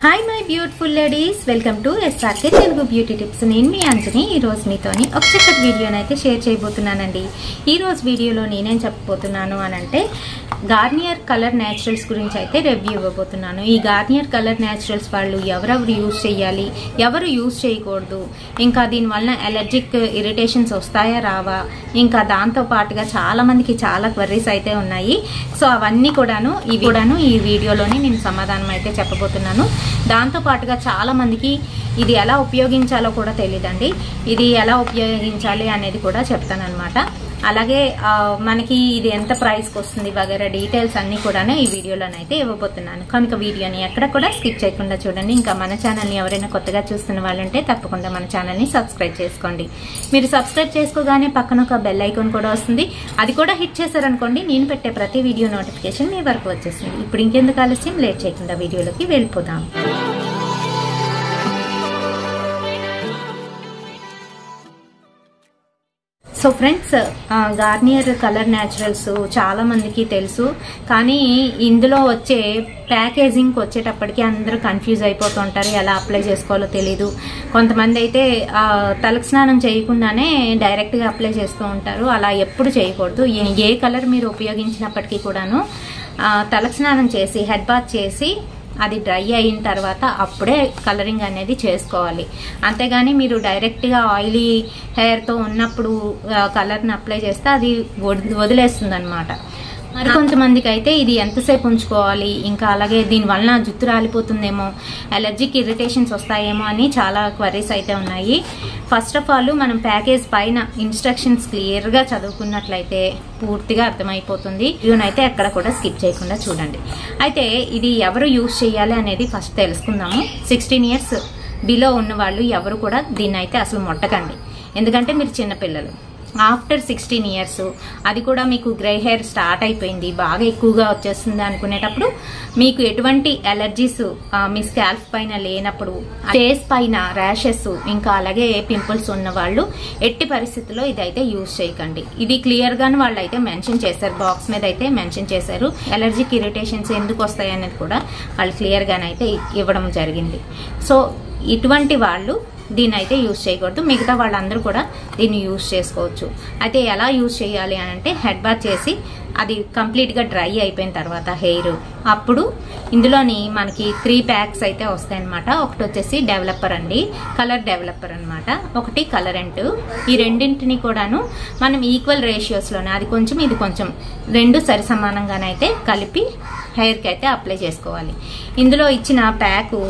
Hi my beautiful ladies, welcome to SRK Telugu beauty tips. నేను మీ అంజని. ఈరోజు మీతోని ఒక చక్కటి వీడియోని అయితే షేర్ చేయబోతున్నానండి. ఈరోజు వీడియోలో నేనేం చెప్పబోతున్నాను అనంటే గార్నియర్ కలర్ న్యాచురల్స్ గురించి అయితే రివ్యూ ఇవ్వబోతున్నాను. ఈ గార్నియర్ కలర్ న్యాచురల్స్ వాళ్ళు ఎవరెవరు యూజ్ చేయాలి, ఎవరు యూజ్ చేయకూడదు, ఇంకా దీనివల్ల ఎలర్జిక్ ఇరిటేషన్స్ వస్తాయా రావా, ఇంకా దాంతో పాటుగా చాలా మందికి చాలా క్వరీస్ అయితే ఉన్నాయి. సో అవన్నీ కూడాను ఈ వీడియోలోనే నేను సమాధానం అయితే చెప్పబోతున్నాను. దాంతో పాటుగా చాలా మందికి ఇది ఎలా ఉపయోగించాలో కూడా తెలియదండి. ఇది ఎలా ఉపయోగించాలి అనేది కూడా చెప్తానన్నమాట. అలాగే మనకి ఇది ఎంత ప్రైస్కి వస్తుంది వగైరా డీటెయిల్స్ అన్ని కూడా ఈ వీడియోలోనైతే ఇవ్వబోతున్నాను. కనుక వీడియోని ఎక్కడ కూడా స్కిప్ చేయకుండా చూడండి. ఇంకా మన ఛానల్ని ఎవరైనా కొత్తగా చూస్తున్న వాళ్ళంటే తప్పకుండా మన ఛానల్ని సబ్స్క్రైబ్ చేసుకోండి. మీరు సబ్స్క్రైబ్ చేసుకోగానే పక్కన ఒక బెల్ ఐకాన్ కూడా వస్తుంది. అది కూడా హిట్ చేశారనుకోండి, నేను పెట్టే ప్రతి వీడియో నోటిఫికేషన్ మీ వరకు వచ్చేస్తుంది. ఇప్పుడు ఇంకెందుకు ఆలస్యం, లేట్ చేయకుండా వీడియోలోకి వెళ్ళిపోదాం. So friends, Garnier colour naturals చాలా మందికి తెలుసు, కానీ ఇందులో వచ్చే ప్యాకేజింగ్కి వచ్చేటప్పటికి అందరూ కన్ఫ్యూజ్ అయిపోతుంటారు. ఎలా అప్లై చేసుకోవాలో తెలీదు. కొంతమంది అయితే తలకు స్నానం చేయకుండానే డైరెక్ట్గా అప్లై చేస్తూ ఉంటారు. అలా ఎప్పుడు చేయకూడదు. ఏ కలర్ మీరు ఉపయోగించినప్పటికీ కూడాను తలకు స్నానం చేసి హెడ్ బాత్ చేసి అది డ్రై అయిన తర్వాత అప్పుడే కలరింగ్ అనేది చేసుకోవాలి. అంతేగాని మీరు డైరెక్ట్గా ఆయిలీ హెయిర్తో ఉన్నప్పుడు కలర్ని అప్లై చేస్తే అది వదిలేస్తుంది అనమాట. మరి కొంతమందికి అయితే ఇది ఎంతసేపు ఉంచుకోవాలి, ఇంకా అలాగే దీనివల్ల జుట్టు రాలిపోతుందేమో, ఎలర్జిక్ ఇరిటేషన్స్ వస్తాయేమో అని చాలా క్వరీస్ అయితే ఉన్నాయి. ఫస్ట్ ఆఫ్ ఆల్ మనం ప్యాకేజ్ పైన ఇన్స్ట్రక్షన్స్ క్లియర్గా చదువుకున్నట్లయితే పూర్తిగా అర్థమైపోతుంది. ఇవన్నైతే ఎక్కడ కూడా స్కిప్ చేయకుండా చూడండి. అయితే ఇది ఎవరు యూజ్ చేయాలి అనేది ఫస్ట్ తెలుసుకుందాము. 16 years బిలో ఉన్న వాళ్ళు ఎవరు కూడా దీన్ని అయితే అసలు ముట్టకండి. ఎందుకంటే మీరు చిన్నపిల్లలు. ఆఫ్టర్ 16 years అది కూడా మీకు గ్రే హెయిర్ స్టార్ట్ అయిపోయింది, బాగా ఎక్కువగా వచ్చేస్తుంది అనుకునేటప్పుడు, మీకు ఎటువంటి ఎలర్జీస్ మీ స్కాల్ప్ పైన లేనప్పుడు, ఫేస్ పైన ర్యాషెస్ ఇంకా అలాగే పింపుల్స్ ఉన్న వాళ్ళు ఎట్టి పరిస్థితుల్లో ఇదైతే యూజ్ చేయకండి. ఇది క్లియర్ గాను వాళ్ళు అయితే మెన్షన్ చేశారు, బాక్స్ మీద అయితే మెన్షన్ చేశారు. ఎలర్జిక్ ఇరిటేషన్స్ ఎందుకు వస్తాయి అనేది కూడా వాళ్ళు క్లియర్ గానైతే ఇవ్వడం జరిగింది. సో ఇటువంటి వాళ్ళు దీన్ని అయితే యూజ్ చేయకూడదు. మిగతా వాళ్ళందరూ కూడా దీన్ని యూజ్ చేసుకోవచ్చు. అయితే ఎలా యూజ్ చేయాలి అని అంటే, హెడ్ బాత్ చేసి అది కంప్లీట్గా డ్రై అయిపోయిన తర్వాత హెయిర్, అప్పుడు ఇందులోని మనకి 3 packs అయితే వస్తాయన్నమాట. ఒకటి వచ్చేసి డెవలపర్ అండి, కలర్ డెవలపర్ అనమాట, ఒకటి కలరెంట్. ఈ రెండింటిని కూడాను మనం ఈక్వల్ రేషియోస్లోనే, అది కొంచెం ఇది కొంచెం, రెండు సరి సమానంగానైతే కలిపి హెయిర్కి అయితే అప్లై చేసుకోవాలి. ఇందులో ఇచ్చిన ప్యాకు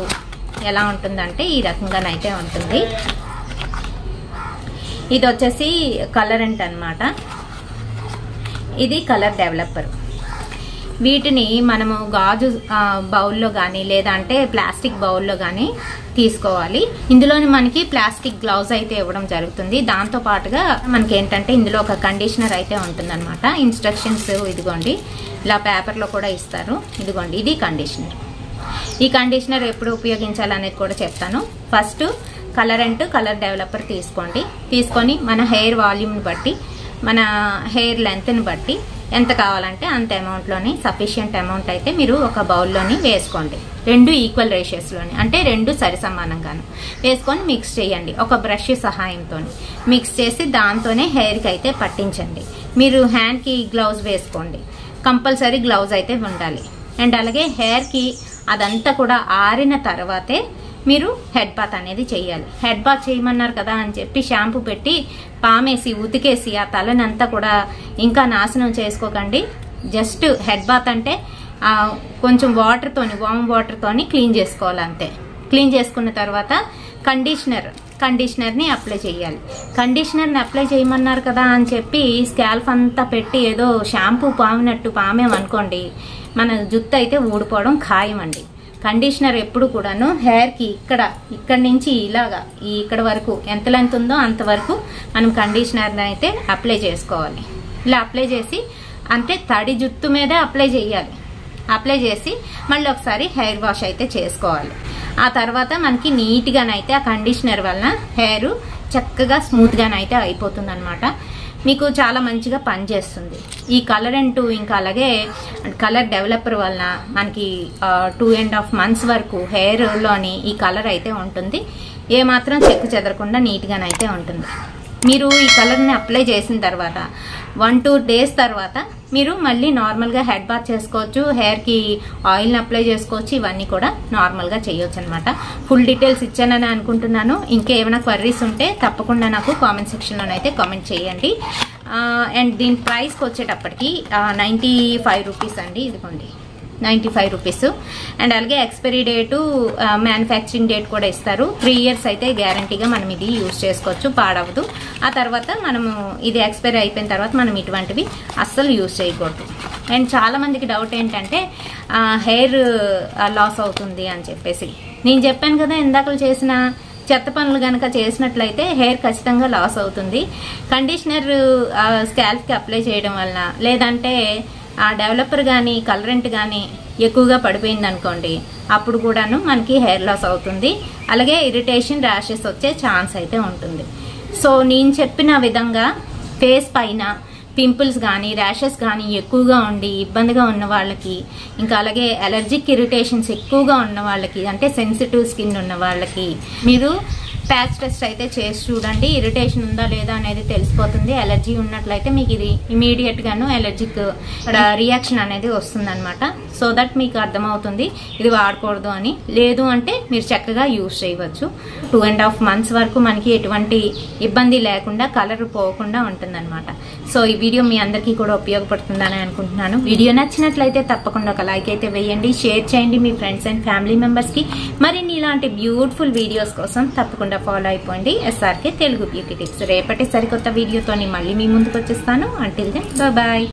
ఎలా ఉంటుందంటే ఈ రకంగానైతే ఉంటుంది. ఇది వచ్చేసి కలరెంట్ అన్నమాట, ఇది కలర్ డెవలపర్. వీటిని మనము గాజు బౌల్లో కానీ లేదంటే ప్లాస్టిక్ బౌల్లో కానీ తీసుకోవాలి. ఇందులోని మనకి ప్లాస్టిక్ గ్లౌజ్ అయితే ఇవ్వడం జరుగుతుంది. దాంతో పాటుగా మనకి ఏంటంటే ఇందులో ఒక కండిషనర్ అయితే ఉంటుందన్నమాట. ఇన్స్ట్రక్షన్స్ ఇదిగోండి, ఇలా పేపర్లో కూడా ఇస్తారు. ఇదిగోండి, ఇది కండిషనర్. ఈ కండిషనర్ ఎప్పుడు ఉపయోగించాలనేది కూడా చెప్తాను. ఫస్ట్ కలరెంట్, కలర్ డెవలపర్ తీసుకొని మన హెయిర్ వాల్యూమ్ని బట్టి, మన హెయిర్ లెంత్ని బట్టి ఎంత కావాలంటే అంత అమౌంట్లోని, సఫిషియంట్ అమౌంట్ అయితే మీరు ఒక బౌల్లోని వేసుకోండి. రెండు ఈక్వల్ రేషియోస్లోని, అంటే రెండు సరి సమానంగాను వేసుకొని మిక్స్ చేయండి. ఒక బ్రష్ సహాయంతో మిక్స్ చేసి దాంతోనే హెయిర్కి అయితే పట్టించండి. మీరు హ్యాండ్కి గ్లౌజ్ వేసుకోండి, కంపల్సరీ గ్లౌజ్ అయితే ఉండాలి. అండ్ అలాగే హెయిర్కి అదంతా కూడా ఆరిన తర్వాతే మీరు హెడ్ బాత్ అనేది చేయాలి. హెడ్ బాత్ చేయమన్నారు కదా అని చెప్పి షాంపూ పెట్టి పామేసి ఉతికేసి ఆ తలనంతా కూడా ఇంకా నాశనం చేసుకోకండి. జస్ట్ హెడ్ బాత్ అంటే కొంచెం వామ్ వాటర్తోని క్లీన్ చేసుకోవాలి అంతే. క్లీన్ చేసుకున్న తర్వాత కండిషనర్ని అప్లై చేయాలి. కండిషనర్ని అప్లై చేయమన్నారు కదా అని చెప్పి స్కాల్ప్ అంతా పెట్టి ఏదో షాంపూ పామేమనుకోండి, మన జుట్టు అయితే ఊడిపోవడం ఖాయం అండి. కండిషనర్ ఎప్పుడు కూడాను హెయిర్కి ఇక్కడ నుంచి ఇలాగా ఇక్కడ వరకు ఎంత లెంత్ ఉందో అంతవరకు మనం కండిషనర్ని అయితే అప్లై చేసుకోవాలి. ఇలా అప్లై చేసి అంటే తడి జుట్టు మీదే అప్లై చేయాలి. అప్లై చేసి మళ్ళీ ఒకసారి హెయిర్ వాష్ అయితే చేసుకోవాలి. ఆ తర్వాత మనకి నీట్గానైతే ఆ కండిషనర్ వలన హెయిర్ చక్కగా స్మూత్గానైతే అయిపోతుంది అనమాట. మీకు చాలా మంచిగా పనిచేస్తుంది ఈ కలర్ అండ్ 2 ఇంకా అలాగే కలర్ డెవలపర్ వలన మనకి 2.5 months వరకు హెయిర్ లోని ఈ కలర్ అయితే ఉంటుంది ఏమాత్రం చెక్కు చెదరకుండా నీట్గానైతే ఉంటుంది మీరు ఈ కలర్ని అప్లై చేసిన తర్వాత 1-2 days తర్వాత మీరు మళ్ళీ నార్మల్గా హెడ్ బాత్ చేసుకోవచ్చు హెయిర్కి ఆయిల్ని అప్లై చేసుకోవచ్చు ఇవన్నీ కూడా నార్మల్గా చేయొచ్చు అనమాట ఫుల్ డీటెయిల్స్ ఇచ్చానని అనుకుంటున్నాను ఇంకేమైనా క్వరీస్ ఉంటే తప్పకుండా నాకు కామెంట్ సెక్షన్లోనైతే కామెంట్ చేయండి అండ్ దీని ప్రైస్కి వచ్చేటప్పటికి 95 రూపీస్ అండి ఇదిగోండి 95 రూపీస్ అండ్ అలాగే ఎక్స్పైరీ డేటు మ్యానుఫ్యాక్చరింగ్ డేట్ కూడా ఇస్తారు 3 years అయితే గ్యారంటీగా మనం ఇది యూజ్ చేసుకోవచ్చు పాడవదు ఆ తర్వాత మనము ఇది ఎక్స్పైరీ అయిపోయిన తర్వాత మనం ఇటువంటివి అస్సలు యూజ్ చేయకూడదు అండ్ చాలా మందికి డౌట్ ఏంటంటే హెయిర్ లాస్ అవుతుంది అని చెప్పేసి నేను చెప్పాను కదా ఇందాకలు చేసిన చెత్త పనులు కనుక చేసినట్లయితే హెయిర్ ఖచ్చితంగా లాస్ అవుతుంది కండిషనర్ స్కాల్ప్కి అప్లై చేయడం వలన లేదంటే డెవలపర్ కానీ కలరెంట్ కానీ ఎక్కువగా పడిపోయింది అనుకోండి అప్పుడు కూడాను మనకి హెయిర్ లాస్ అవుతుంది అలాగే ఇరిటేషన్ ర్యాషెస్ వచ్చే ఛాన్స్ అయితే ఉంటుంది సో నేను చెప్పిన విధంగా ఫేస్ పైన పింపుల్స్ కానీ ర్యాషెస్ కానీ ఎక్కువగా ఉండి ఇబ్బందిగా ఉన్న వాళ్ళకి ఇంకా అలాగే అలర్జిక్ ఇరిటేషన్స్ ఎక్కువగా ఉన్న వాళ్ళకి అంటే సెన్సిటివ్ స్కిన్ ఉన్న వాళ్ళకి మీరు ప్యాచ్ టెస్ట్ అయితే చేసి చూడండి ఇరిటేషన్ ఉందా లేదా అనేది తెలిసిపోతుంది అలర్జీ ఉన్నట్లయితే మీకు ఇది ఇమీడియట్ గాను అలర్జిక్ రియాక్షన్ అనేది వస్తుంది అనమాట సో దట్ మీకు అర్థమవుతుంది ఇది వాడకూడదు అని లేదు అంటే మీరు చక్కగా యూజ్ చేయవచ్చు 2.5 months వరకు మనకి ఎటువంటి ఇబ్బంది లేకుండా కలర్ పోకుండా ఉంటుంది అనమాట సో ఈ వీడియో మీ అందరికీ కూడా ఉపయోగపడుతుందని అనుకుంటున్నాను వీడియో నచ్చినట్లయితే తప్పకుండా ఒక లైక్ అయితే వేయండి షేర్ చేయండి మీ ఫ్రెండ్స్ అండ్ ఫ్యామిలీ మెంబర్స్ కి మరిన్ని ఇలాంటి బ్యూటిఫుల్ వీడియోస్ కోసం తప్పకుండా ఫాలో అయిపోండి SRK తెలుగు బ్యూటీ టిప్స్ రేపటి సరికొత్త వీడియోతో మళ్ళీ మీ ముందుకు వచ్చేస్తాను అంటిల్ దెన్ బాయ్